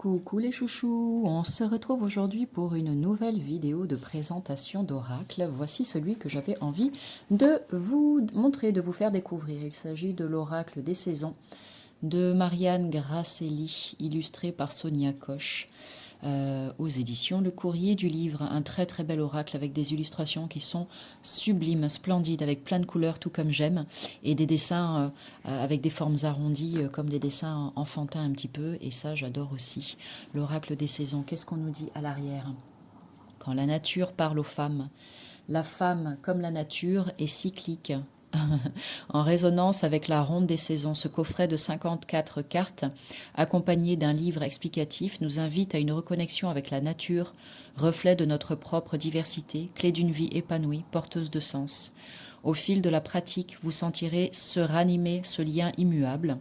Coucou les chouchous, on se retrouve aujourd'hui pour une nouvelle vidéo de présentation d'oracle. Voici celui que j'avais envie de vous montrer, de vous faire découvrir. Il s'agit de l'oracle des saisons de Marianne Grasselli, illustré par Sonia Koch. Aux éditions Le Courrier du Livre, un très très bel oracle avec des illustrations qui sont sublimes, splendides, avec plein de couleurs tout comme j'aime, et des dessins avec des formes arrondies comme des dessins enfantins un petit peu, et ça j'adore aussi. L'oracle des saisons, qu'est-ce qu'on nous dit à l'arrière? Quand la nature parle aux femmes, la femme comme la nature est cyclique. En résonance avec la ronde des saisons, ce coffret de 54 cartes, accompagné d'un livre explicatif, nous invite à une reconnexion avec la nature, reflet de notre propre diversité, clé d'une vie épanouie, porteuse de sens. Au fil de la pratique, vous sentirez se ranimer ce lien immuable,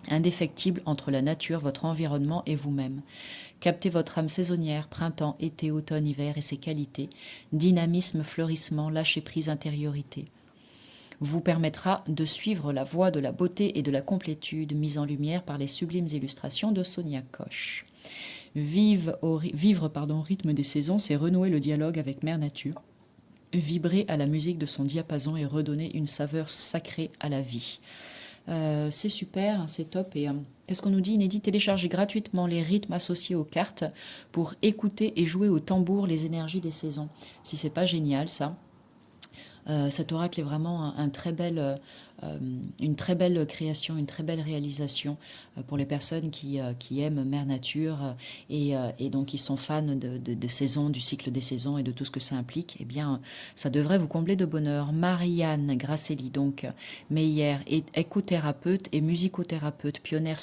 indéfectible entre la nature, votre environnement et vous-même. Captez votre âme saisonnière, printemps, été, automne, hiver et ses qualités, dynamisme, fleurissement, lâcher prise, intériorité vous permettra de suivre la voie de la beauté et de la complétude mise en lumière par les sublimes illustrations de Sonia Koch. Vivre au rythme des saisons, c'est renouer le dialogue avec Mère Nature, vibrer à la musique de son diapason et redonner une saveur sacrée à la vie. C'est super, c'est top. Et qu'est-ce qu'on nous dit, Inédit? Téléchargez gratuitement les rythmes associés aux cartes pour écouter et jouer au tambour les énergies des saisons. Si c'est pas génial, ça. Cet oracle est vraiment une très belle création, une très belle réalisation pour les personnes qui aiment Mère Nature et donc qui sont fans de saisons, du cycle des saisons et de tout ce que ça implique. Eh bien, ça devrait vous combler de bonheur. Marianne Grasselli, donc Meyer, est écothérapeute et musicothérapeute, pionnière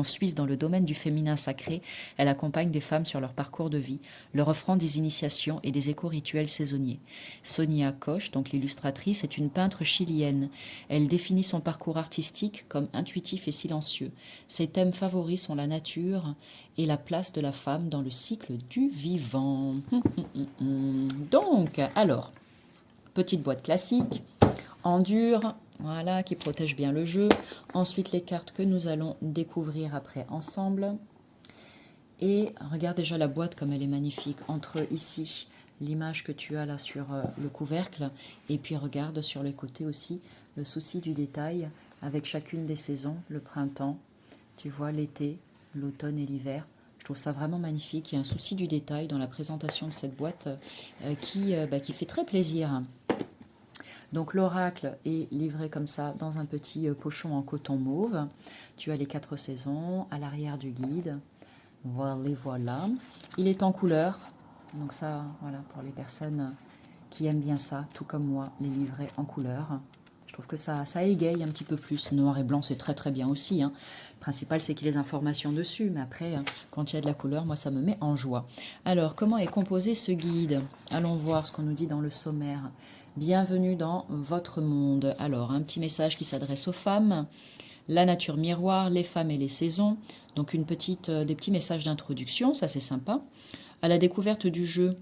suisse dans le domaine du féminin sacré. Elle accompagne des femmes sur leur parcours de vie, leur offrant des initiations et des éco-rituels saisonniers. Sonia Koch, donc l'illustratrice, est une peintre chilienne. Elle définit son parcours artistique comme intuitif et silencieux. Ses thèmes favoris sont la nature et la place de la femme dans le cycle du vivant. Donc, alors, petite boîte classique, en dur, voilà, qui protège bien le jeu. Ensuite, les cartes que nous allons découvrir après ensemble. Et regarde déjà la boîte comme elle est magnifique. Entre ici, l'image que tu as là sur le couvercle, et puis regarde sur les côtés aussi le souci du détail avec chacune des saisons, le printemps, tu vois, l'été, l'automne et l'hiver. Je trouve ça vraiment magnifique. Il y a un souci du détail dans la présentation de cette boîte qui fait très plaisir. Donc l'oracle est livré comme ça dans un petit pochon en coton mauve. Tu as les 4 saisons à l'arrière du guide. Voilà. Il est en couleur. Donc ça, voilà, pour les personnes qui aiment bien ça, tout comme moi, les livrets en couleur. Je trouve que ça égaye un petit peu plus. Noir et blanc, c'est très très bien aussi. Le principal, c'est qu'il y ait les informations dessus. Mais après, quand il y a de la couleur, moi, ça me met en joie. Alors, comment est composé ce guide? Allons voir ce qu'on nous dit dans le sommaire. Bienvenue dans votre monde. Alors, un petit message qui s'adresse aux femmes. La nature miroir, les femmes et les saisons. Donc, des petits messages d'introduction, ça c'est sympa. À la découverte du jeu,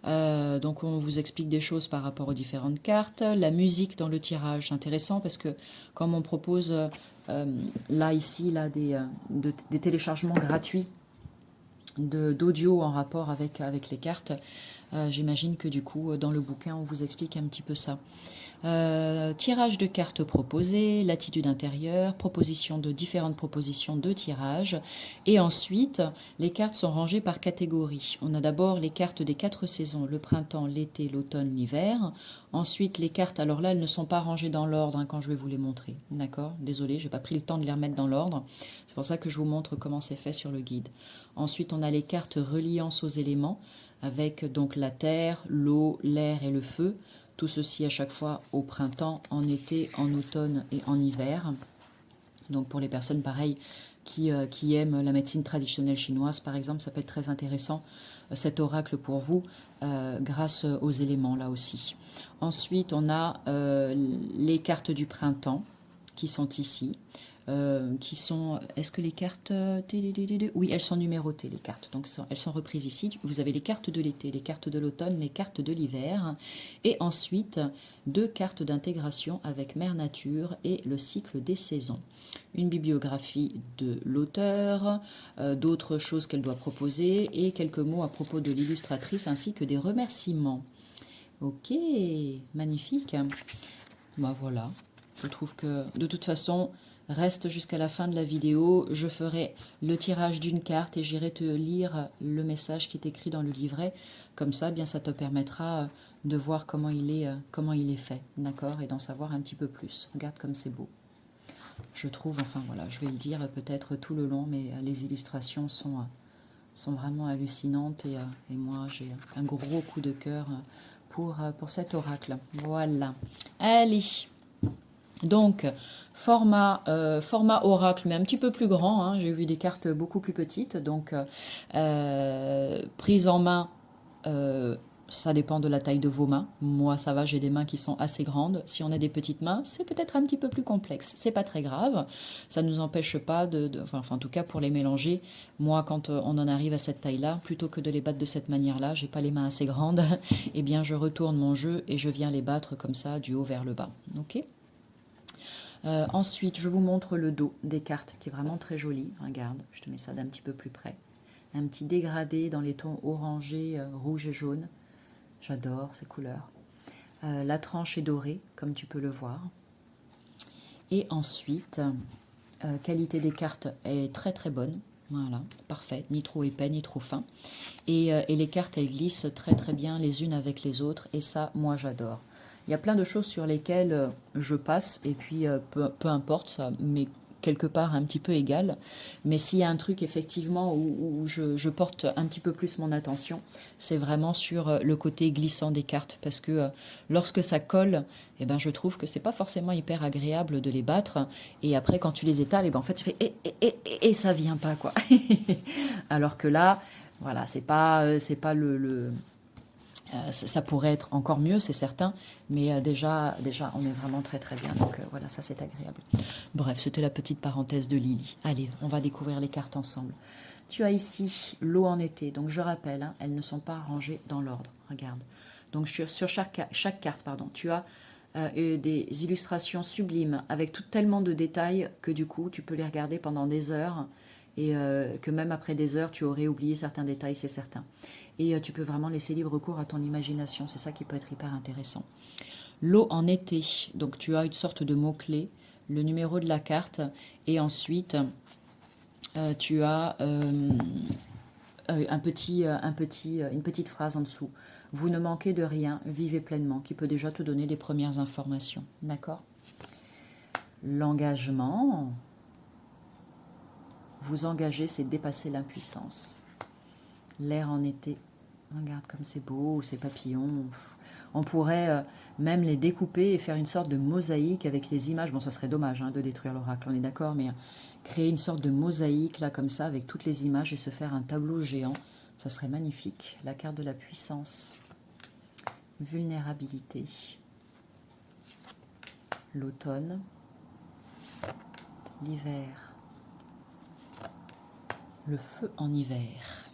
donc on vous explique des choses par rapport aux différentes cartes. La musique dans le tirage, c'est intéressant parce que comme on propose des téléchargements gratuits d'audio en rapport avec les cartes, j'imagine que du coup dans le bouquin on vous explique un petit peu ça. Tirage de cartes proposées, l'attitude intérieure, différentes propositions de tirage. Et ensuite, les cartes sont rangées par catégorie. On a d'abord les cartes des 4 saisons, le printemps, l'été, l'automne, l'hiver. Ensuite, les cartes, alors là, elles ne sont pas rangées dans l'ordre quand je vais vous les montrer. D'accord? Désolée, je n'ai pas pris le temps de les remettre dans l'ordre. C'est pour ça que je vous montre comment c'est fait sur le guide. Ensuite, on a les cartes reliance aux éléments, avec donc la terre, l'eau, l'air et le feu. Tout ceci à chaque fois au printemps, en été, en automne et en hiver. Donc pour les personnes pareilles qui aiment la médecine traditionnelle chinoise, par exemple, ça peut être très intéressant cet oracle pour vous grâce aux éléments là aussi. Ensuite, on a les cartes du printemps qui sont ici. qui sont... Est-ce que les cartes... Oui, elles sont numérotées, les cartes. Donc, elles sont reprises ici. Vous avez les cartes de l'été, les cartes de l'automne, les cartes de l'hiver. Et ensuite, 2 cartes d'intégration avec Mère Nature et le cycle des saisons. Une bibliographie de l'auteur, d'autres choses qu'elle doit proposer et quelques mots à propos de l'illustratrice ainsi que des remerciements. Ok, magnifique. Bah voilà, je trouve que de toute façon, reste jusqu'à la fin de la vidéo. Je ferai le tirage d'une carte et j'irai te lire le message qui est écrit dans le livret. Comme ça, bien, ça te permettra de voir comment il est fait, d'accord, et d'en savoir un petit peu plus. Regarde comme c'est beau. Je trouve, enfin voilà, je vais le dire peut-être tout le long, mais les illustrations sont vraiment hallucinantes et moi j'ai un gros coup de cœur pour cet oracle. Voilà. Allez. Donc, format oracle, mais un petit peu plus grand. Hein. J'ai vu des cartes beaucoup plus petites. Donc, prise en main, ça dépend de la taille de vos mains. Moi, ça va, j'ai des mains qui sont assez grandes. Si on a des petites mains, c'est peut-être un petit peu plus complexe. C'est pas très grave. Ça ne nous empêche pas enfin, en tout cas, pour les mélanger. Moi, quand on en arrive à cette taille-là, plutôt que de les battre de cette manière-là, j'ai pas les mains assez grandes, eh bien, je retourne mon jeu et je viens les battre comme ça, du haut vers le bas. Ok ? Ensuite, je vous montre le dos des cartes qui est vraiment très joli. Regarde, je te mets ça d'un petit peu plus près. Un petit dégradé dans les tons orangés, rouge et jaune. J'adore ces couleurs. La tranche est dorée, comme tu peux le voir. Et ensuite, qualité des cartes est très très bonne. Voilà, parfait, ni trop épais, ni trop fin. Et les cartes, elles glissent très très bien les unes avec les autres. Et ça, moi, j'adore. Il y a plein de choses sur lesquelles je passe. Et puis, peu importe, ça m'est quelque part un petit peu égal. Mais s'il y a un truc, effectivement, où je porte un petit peu plus mon attention, c'est vraiment sur le côté glissant des cartes. Parce que lorsque ça colle, eh ben, je trouve que c'est pas forcément hyper agréable de les battre. Et après, quand tu les étales, eh ben, en fait, tu fais et ça vient pas, quoi. Alors que là, voilà, c'est pas ça pourrait être encore mieux, c'est certain, mais déjà, on est vraiment très très bien. Donc voilà, ça c'est agréable. Bref, c'était la petite parenthèse de Lily. Allez, on va découvrir les cartes ensemble. Tu as ici l'eau en été. Donc je rappelle, hein, elles ne sont pas rangées dans l'ordre. Regarde. Donc sur chaque carte, pardon, tu as des illustrations sublimes avec tellement de détails que du coup, tu peux les regarder pendant des heures et que même après des heures, tu aurais oublié certains détails, c'est certain. Et tu peux vraiment laisser libre cours à ton imagination, c'est ça qui peut être hyper intéressant. L'eau en été, donc tu as une sorte de mot-clé, le numéro de la carte, et ensuite tu as une petite phrase en dessous. Vous ne manquez de rien, vivez pleinement, qui peut déjà te donner des premières informations. D'accord ? L'engagement, vous engager, c'est dépasser l'impuissance. L'air en été, regarde comme c'est beau, ces papillons. On pourrait même les découper et faire une sorte de mosaïque avec les images. Bon, ça serait dommage de détruire l'oracle, on est d'accord, mais créer une sorte de mosaïque là comme ça avec toutes les images et se faire un tableau géant, ça serait magnifique. La carte de la puissance, vulnérabilité, l'automne, l'hiver, le feu en hiver,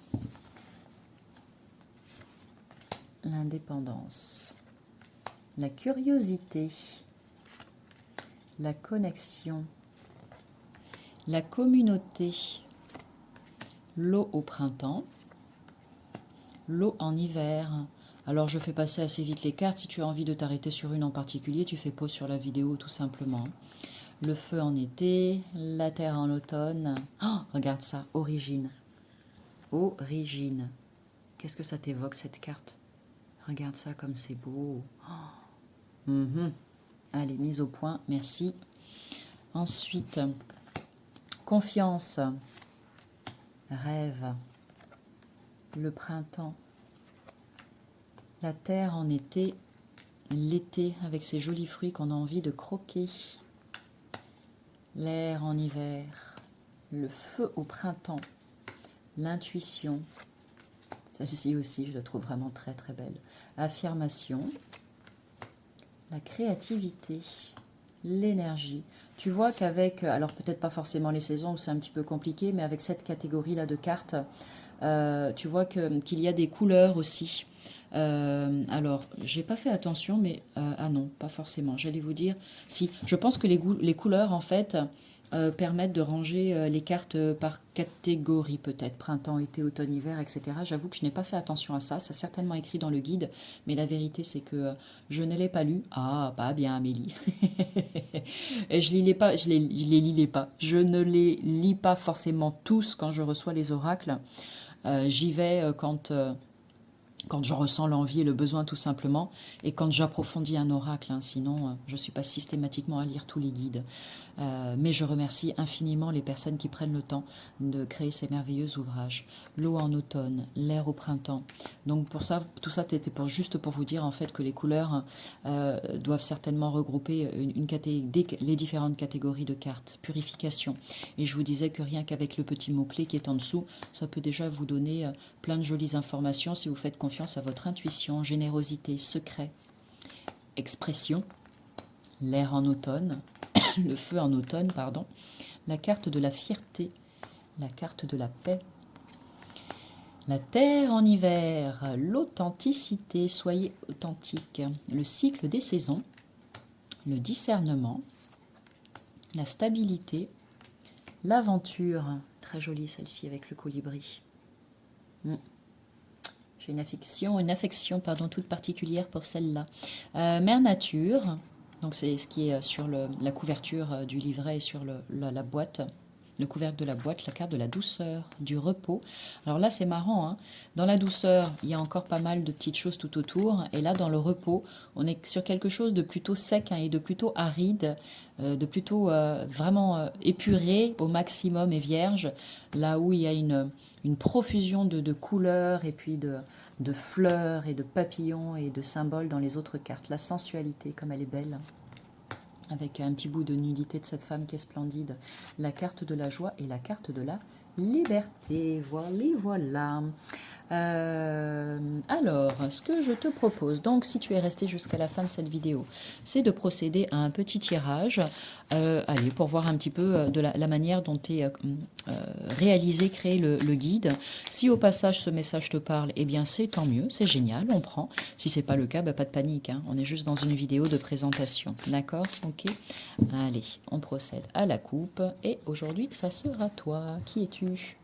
l'indépendance, la curiosité, la connexion, la communauté, l'eau au printemps, l'eau en hiver. Alors je fais passer assez vite les cartes. Si tu as envie de t'arrêter sur une en particulier, tu fais pause sur la vidéo tout simplement. Le feu en été, la terre en automne. Oh, regarde ça, origine. Origine. Qu'est-ce que ça t'évoque cette carte? Regarde ça comme c'est beau. Oh. Allez, mise au point, merci. Ensuite, confiance, rêve, le printemps, la terre en été, l'été avec ses jolis fruits qu'on a envie de croquer, l'air en hiver, le feu au printemps, l'intuition, celle-ci aussi je la trouve vraiment très très belle, affirmation, la créativité, l'énergie. Tu vois qu'avec, alors peut-être pas forcément les saisons où c'est un petit peu compliqué, mais avec cette catégorie-là de cartes, tu vois qu'il y a des couleurs aussi. Alors, j'ai pas fait attention, mais ah non, pas forcément. J'allais vous dire, si, je pense que les couleurs en fait permettent de ranger les cartes par catégorie peut-être, printemps, été, automne, hiver, etc. J'avoue que je n'ai pas fait attention à ça. C'est certainement écrit dans le guide, mais la vérité c'est que je ne l'ai pas lu. Ah, pas bien, Amélie. Et je les pas, je les lis pas. Je ne les lis pas forcément tous quand je reçois les oracles. J'y vais quand je ressens l'envie et le besoin tout simplement, et quand j'approfondis un oracle, hein, sinon je ne suis pas systématiquement à lire tous les guides. Mais je remercie infiniment les personnes qui prennent le temps de créer ces merveilleux ouvrages. L'eau en automne, l'air au printemps. Donc pour ça, tout ça c'était juste pour vous dire en fait que les couleurs doivent certainement regrouper les différentes catégories de cartes. Purification. Et je vous disais que rien qu'avec le petit mot-clé qui est en dessous, ça peut déjà vous donner plein de jolies informations si vous faites confiance à votre intuition. Générosité, secret, expression, l'air en automne, le feu en automne, pardon, la carte de la fierté, la carte de la paix, la terre en hiver, l'authenticité, soyez authentique, le cycle des saisons, le discernement, la stabilité, l'aventure, très jolie celle-ci avec le colibri. J'ai une affection toute particulière pour celle-là. Mère Nature, donc c'est ce qui est sur la couverture du livret et sur la boîte, le couvercle de la boîte, la carte de la douceur, du repos. Alors là, c'est marrant, hein. Dans la douceur, il y a encore pas mal de petites choses tout autour. Et là, dans le repos, on est sur quelque chose de plutôt sec, hein, et de plutôt aride, de plutôt vraiment épuré au maximum et vierge. Là où il y a une profusion de couleurs et puis de fleurs et de papillons et de symboles dans les autres cartes. La sensualité, comme elle est belle, avec un petit bout de nudité de cette femme qui est splendide. La carte de la joie et la carte de la liberté. Voilà. Alors, ce que je te propose, donc si tu es resté jusqu'à la fin de cette vidéo, c'est de procéder à un petit tirage, allez, pour voir un petit peu de la manière dont est réalisé, créé le guide. Si au passage ce message te parle, eh bien c'est tant mieux, c'est génial, on prend. Si c'est pas le cas, bah, pas de panique, hein, on est juste dans une vidéo de présentation, d'accord? Ok. Allez, on procède à la coupe, et aujourd'hui ça sera toi. Qui es-tu?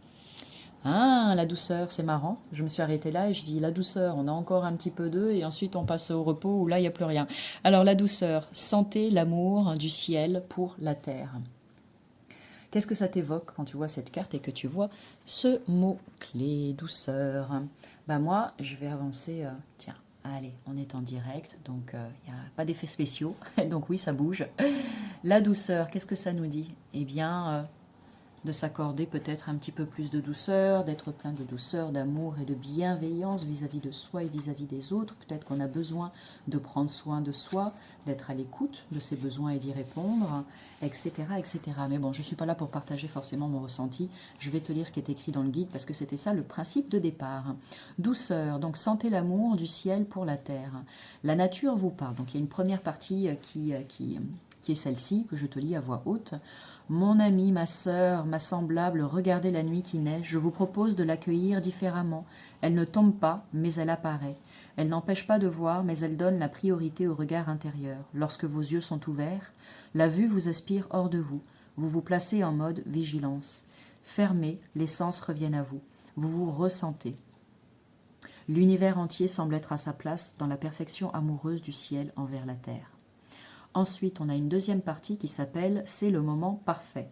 Ah, la douceur, c'est marrant. Je me suis arrêtée là et je dis la douceur, on a encore un petit peu d'eux et ensuite on passe au repos où là il n'y a plus rien. Alors la douceur, santé, l'amour du ciel pour la terre. Qu'est-ce que ça t'évoque quand tu vois cette carte et que tu vois ce mot-clé, douceur? Ben moi, je vais avancer, tiens, allez, on est en direct, donc il n'y a pas d'effets spéciaux, donc oui, ça bouge. La douceur, qu'est-ce que ça nous dit? Eh bien, de s'accorder peut-être un petit peu plus de douceur, d'être plein de douceur, d'amour et de bienveillance vis-à-vis de soi et vis-à-vis des autres. Peut-être qu'on a besoin de prendre soin de soi, d'être à l'écoute de ses besoins et d'y répondre, etc., etc. Mais bon, je ne suis pas là pour partager forcément mon ressenti. Je vais te lire ce qui est écrit dans le guide parce que c'était ça le principe de départ. Douceur, donc sentez l'amour du ciel pour la terre. La nature vous parle. Donc il y a une première partie qui est celle-ci, que je te lis à voix haute. Mon ami, ma sœur, ma semblable, regardez la nuit qui naît, je vous propose de l'accueillir différemment. Elle ne tombe pas, mais elle apparaît. Elle n'empêche pas de voir, mais elle donne la priorité au regard intérieur. Lorsque vos yeux sont ouverts, la vue vous aspire hors de vous. Vous vous placez en mode vigilance. Fermez, les sens reviennent à vous. Vous vous ressentez. L'univers entier semble être à sa place dans la perfection amoureuse du ciel envers la terre. Ensuite, on a une deuxième partie qui s'appelle « C'est le moment parfait ».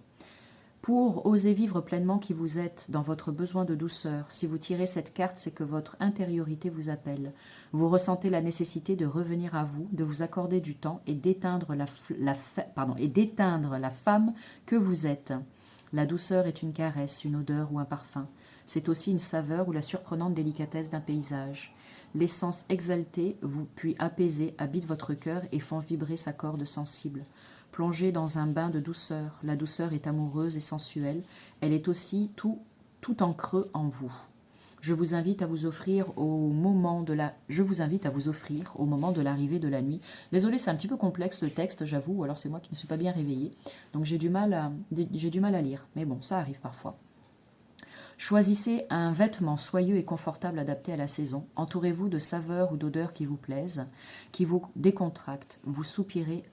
Pour oser vivre pleinement qui vous êtes, dans votre besoin de douceur, si vous tirez cette carte, c'est que votre intériorité vous appelle. Vous ressentez la nécessité de revenir à vous, de vous accorder du temps et d'éteindre la femme que vous êtes. La douceur est une caresse, une odeur ou un parfum. C'est aussi une saveur ou la surprenante délicatesse d'un paysage. L'essence exaltée, puis apaisée, habite votre cœur et font vibrer sa corde sensible. Plongez dans un bain de douceur. La douceur est amoureuse et sensuelle. Elle est aussi tout en creux en vous. Je vous invite à vous offrir au moment de l'arrivée de la nuit. Désolée, c'est un petit peu complexe le texte, j'avoue, ou alors c'est moi qui ne suis pas bien réveillée. Donc j'ai du mal à lire, mais bon, ça arrive parfois. Choisissez un vêtement soyeux et confortable adapté à la saison. Entourez-vous de saveurs ou d'odeurs qui vous plaisent, qui vous décontractent. Vous soupirez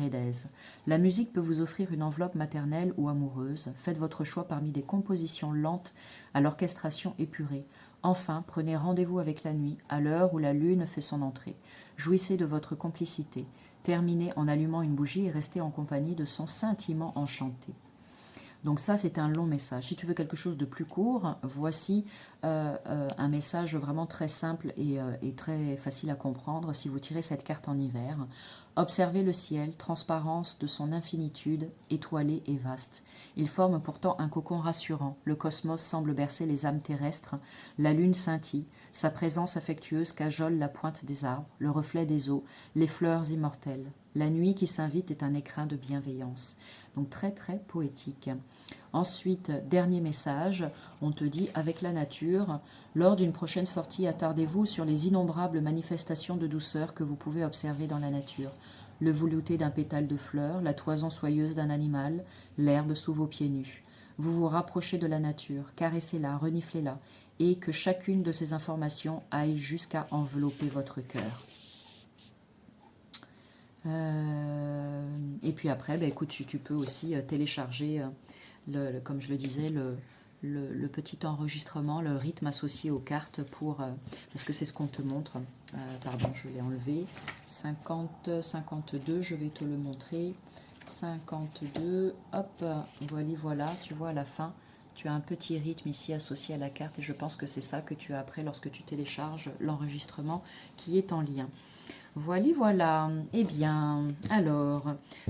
d'aise. La musique peut vous offrir une enveloppe maternelle ou amoureuse. Faites votre choix parmi des compositions lentes à l'orchestration épurée. Enfin, prenez rendez-vous avec la nuit, à l'heure où la lune fait son entrée. Jouissez de votre complicité. Terminez en allumant une bougie et restez en compagnie de son scintillement enchanté. Donc ça, c'est un long message. Si tu veux quelque chose de plus court, voici un message vraiment très simple et très facile à comprendre si vous tirez cette carte en hiver. Observez le ciel, transparence de son infinitude, étoilé et vaste. Il forme pourtant un cocon rassurant. Le cosmos semble bercer les âmes terrestres. La lune scintille. Sa présence affectueuse cajole la pointe des arbres, le reflet des eaux, les fleurs immortelles. La nuit qui s'invite est un écrin de bienveillance. Donc très très poétique. Ensuite, dernier message, on te dit avec la nature, lors d'une prochaine sortie, attardez-vous sur les innombrables manifestations de douceur que vous pouvez observer dans la nature. Le velouté d'un pétale de fleur, la toison soyeuse d'un animal, l'herbe sous vos pieds nus. Vous vous rapprochez de la nature, caressez-la, reniflez-la, et que chacune de ces informations aille jusqu'à envelopper votre cœur. Et puis après, écoute, tu peux aussi télécharger, comme je le disais, le petit enregistrement, le rythme associé aux cartes parce que c'est ce qu'on te montre. Pardon, je l'ai enlevé. 52, je vais te le montrer. 52, hop, voilà, tu vois à la fin, tu as un petit rythme ici associé à la carte et je pense que c'est ça que tu as après lorsque tu télécharges l'enregistrement qui est en lien. Voilà. Eh bien, alors,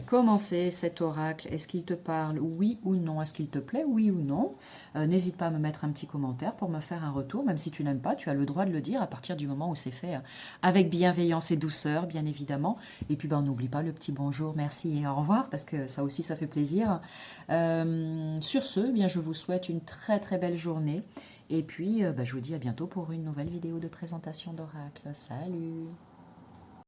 comment c'est cet oracle? Est-ce qu'il te parle, oui ou non? Est-ce qu'il te plaît, oui ou non? N'hésite pas à me mettre un petit commentaire pour me faire un retour. Même si tu n'aimes pas, tu as le droit de le dire à partir du moment où c'est fait avec bienveillance et douceur, bien évidemment. Et puis, on n'oublie pas le petit bonjour, merci et au revoir, parce que ça aussi, ça fait plaisir. Sur ce, bien, je vous souhaite une très très belle journée. Et puis, je vous dis à bientôt pour une nouvelle vidéo de présentation d'oracle. Salut!